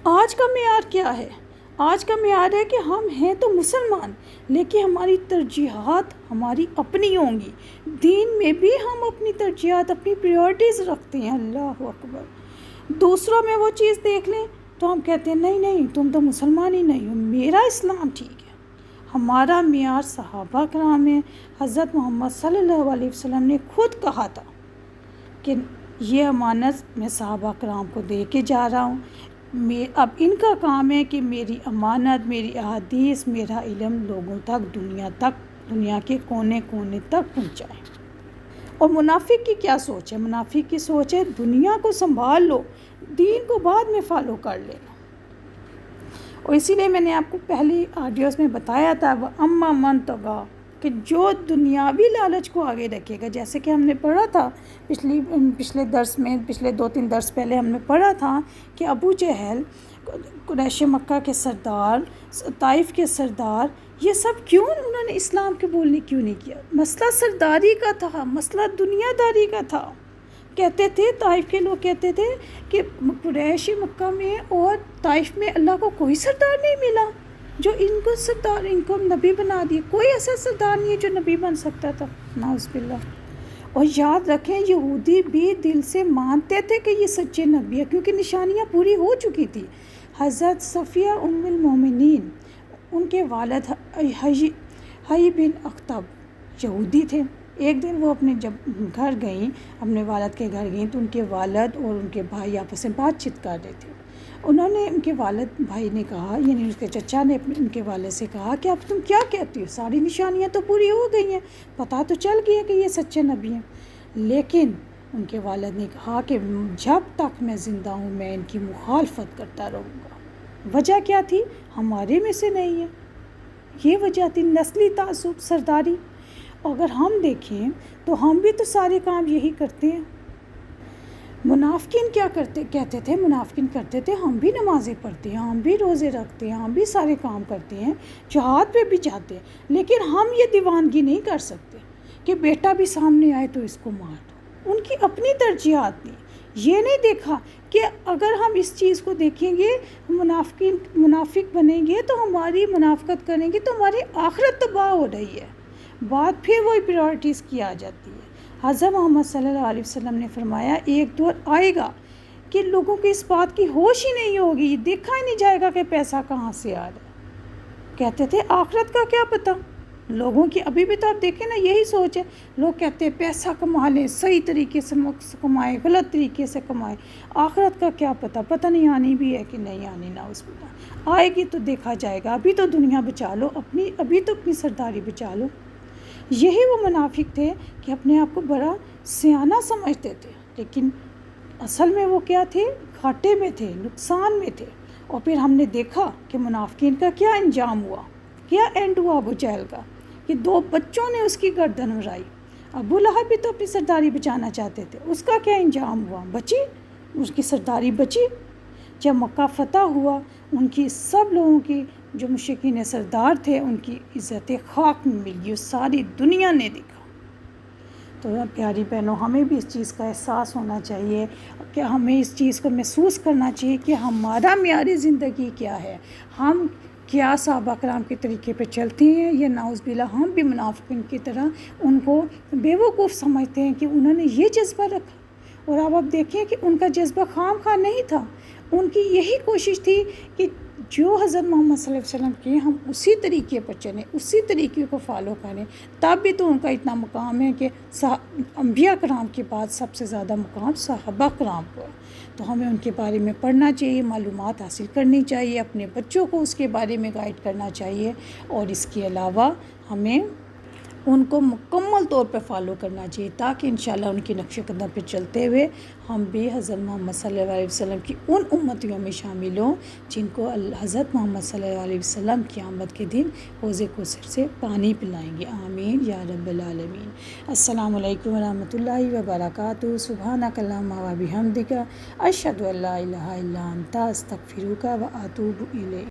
آج کا معیار کیا ہے؟ آج کا معیار ہے کہ ہم ہیں تو مسلمان، لیکن ہماری ترجیحات ہماری اپنی ہوں گی۔ دین میں بھی ہم اپنی ترجیحات، اپنی پریورٹیز رکھتے ہیں۔ اللہ اکبر۔ دوسروں میں وہ چیز دیکھ لیں تو ہم کہتے ہیں نہیں نہیں، تم تو مسلمان ہی نہیں ہو، میرا اسلام ٹھیک ہے۔ ہمارا معیار صحابہ کرام ہے۔ حضرت محمد صلی اللہ علیہ وسلم نے خود کہا تھا کہ یہ امانت میں صحابہ کرام کو دے کے جا رہا ہوں، اب ان کا کام ہے کہ میری امانت، میری احادیث، میرا علم لوگوں تک، دنیا کے کونے کونے تک پہنچائیں۔ اور منافق کی کیا سوچ ہے؟ منافق کی سوچ ہے دنیا کو سنبھال لو، دین کو بعد میں فالو کر لینا۔ اور اسی لیے میں نے آپ کو پہلی آڈیوز میں بتایا تھا وَأَمَّا مَن طَغَىٰ، کہ جو دنیاوی لالچ کو آگے رکھے گا، جیسے کہ ہم نے پڑھا تھا پچھلے درس میں، پچھلے 2-3 درس پہلے ہم نے پڑھا تھا کہ ابو جہل، قریش مکہ کے سردار، طائف کے سردار، یہ سب کیوں انہوں نے اسلام کے بولنے کیوں نہیں کیا؟ مسئلہ سرداری کا تھا، مسئلہ دنیا داری کا تھا۔ کہتے تھے، طائف کے لوگ کہتے تھے کہ قریش مکہ میں اور طائف میں اللہ کو کوئی سردار نہیں ملا جو ان کو سردار، ان کو نبی بنا دیے، کوئی ایسا سردار نہیں ہے جو نبی بن سکتا تھا۔ نعوذ باللہ۔ اور یاد رکھیں یہودی بھی دل سے مانتے تھے کہ یہ سچے نبی ہے، کیونکہ نشانیاں پوری ہو چکی تھی۔ حضرت صفیہ ام المومنین، ان کے والد حی بن اخطب یہودی تھے۔ ایک دن وہ اپنے جب گھر گئیں، اپنے والد کے گھر گئیں، تو ان کے والد اور ان کے بھائی آپس میں بات چیت کر رہے تھے۔ انہوں نے، ان کے والد بھائی نے کہا، یعنی اس کے چچا نے ان کے والد سے کہا کہ اب تم کیا کہتی ہو؟ ساری نشانیاں تو پوری ہو گئی ہیں، پتہ تو چل گیا کہ یہ سچے نبی ہیں۔ لیکن ان کے والد نے کہا کہ جب تک میں زندہ ہوں میں ان کی مخالفت کرتا رہوں گا۔ وجہ کیا تھی؟ ہمارے میں سے نہیں ہے، یہ وجہ تھی، نسلی تعصب، سرداری۔ اگر ہم دیکھیں تو ہم بھی تو سارے کام یہی کرتے ہیں۔ منافقین کیا کہتے تھے؟ منافقین کرتے تھے ہم بھی نمازیں پڑھتے ہیں، ہم بھی روزے رکھتے ہیں، ہم بھی سارے کام کرتے ہیں، جہاد پہ بھی جاتے ہیں، لیکن ہم یہ دیوانگی نہیں کر سکتے کہ بیٹا بھی سامنے آئے تو اس کو مار دو۔ ان کی اپنی ترجیحات تھی۔ یہ نہیں دیکھا کہ اگر ہم اس چیز کو دیکھیں گے، منافق بنیں گے تو ہماری منافقت کریں گے تو ہماری آخرت تباہ ہو رہی ہے، بات پھر وہی پریورٹیز کی آ جاتی ہے۔ حضرت محمد صلی اللہ علیہ وسلم نے فرمایا ایک دور آئے گا کہ لوگوں کی اس بات کی ہوش ہی نہیں ہوگی، دیکھا ہی نہیں جائے گا کہ پیسہ کہاں سے آ رہا ہے۔ کہتے تھے آخرت کا کیا پتہ؟ لوگوں کی ابھی بھی تو آپ دیکھیں نا یہی سوچ ہے، لوگ کہتے ہیں پیسہ کما لیں، صحیح طریقے سے کمائیں، غلط طریقے سے کمائیں، آخرت کا کیا پتہ؟ پتہ نہیں آنی بھی ہے کہ نہیں آنی، نعوذ باللہ۔ آئے گی تو دیکھا جائے گا، ابھی تو دنیا بچا لو، ابھی تو اپنی سرداری بچا لو۔ یہی وہ منافق تھے کہ اپنے آپ کو بڑا سیانہ سمجھتے تھے، لیکن اصل میں وہ کیا تھے؟ گھاٹے میں تھے، نقصان میں تھے۔ اور پھر ہم نے دیکھا کہ منافقین کا کیا انجام ہوا، کیا اینڈ ہوا ابو جہل کا، کہ 2 بچوں نے اس کی گردن اڑائی۔ ابو لہب بھی تو اپنی سرداری بچانا چاہتے تھے، اس کا کیا انجام ہوا؟ بچی، اس کی سرداری بچی۔ جب مکہ فتح ہوا، ان کی سب لوگوں کی جو مشرکین سردار تھے ان کی عزت خاک میں مل گئی، ساری دنیا نے دیکھا۔ تو پیاری بہنوں، ہمیں بھی اس چیز کا احساس ہونا چاہیے کہ ہمیں اس چیز کو محسوس کرنا چاہیے کہ ہمارا معیار زندگی کیا ہے، ہم کیا صحابہ کرام کے طریقے پہ چلتے ہیں، یا نعوذ باللہ ہم بھی منافقین کی طرح ان کو بیوقوف سمجھتے ہیں کہ انہوں نے یہ جذبہ رکھا۔ اور اب آپ دیکھیں کہ ان کا جذبہ خام خواہ نہیں تھا، ان کی یہی کوشش تھی کہ جو حضرت محمد صلی اللہ علیہ وسلم کی ہم اسی طریقے پر چلیں، اسی طریقے کو فالو کریں۔ تب بھی تو ان کا اتنا مقام ہے کہ انبیاء کرام کے بعد سب سے زیادہ مقام صحابہ کرام کو ہے۔ تو ہمیں ان کے بارے میں پڑھنا چاہیے، معلومات حاصل کرنی چاہیے، اپنے بچوں کو اس کے بارے میں گائیڈ کرنا چاہیے، اور اس کے علاوہ ہمیں ان کو مکمل طور پہ فالو کرنا چاہیے، تاکہ انشاءاللہ ان کے نقش قدم پہ چلتے ہوئے ہم بھی حضرت محمد صلی اللہ علیہ وسلم کی ان امتیوں میں شامل ہوں جن کو حضرت محمد صلی اللہ علیہ وسلم کی آمد کے دن حوض کوثر سے پانی پلائیں گے۔ آمین یا رب العالمین۔ السلام علیکم ورحمۃ اللہ وبرکاتہ۔ سبحانک اللہم و بحمدک، اشہد ان لا الہ الا انت، استغفرک و اتوب الیک۔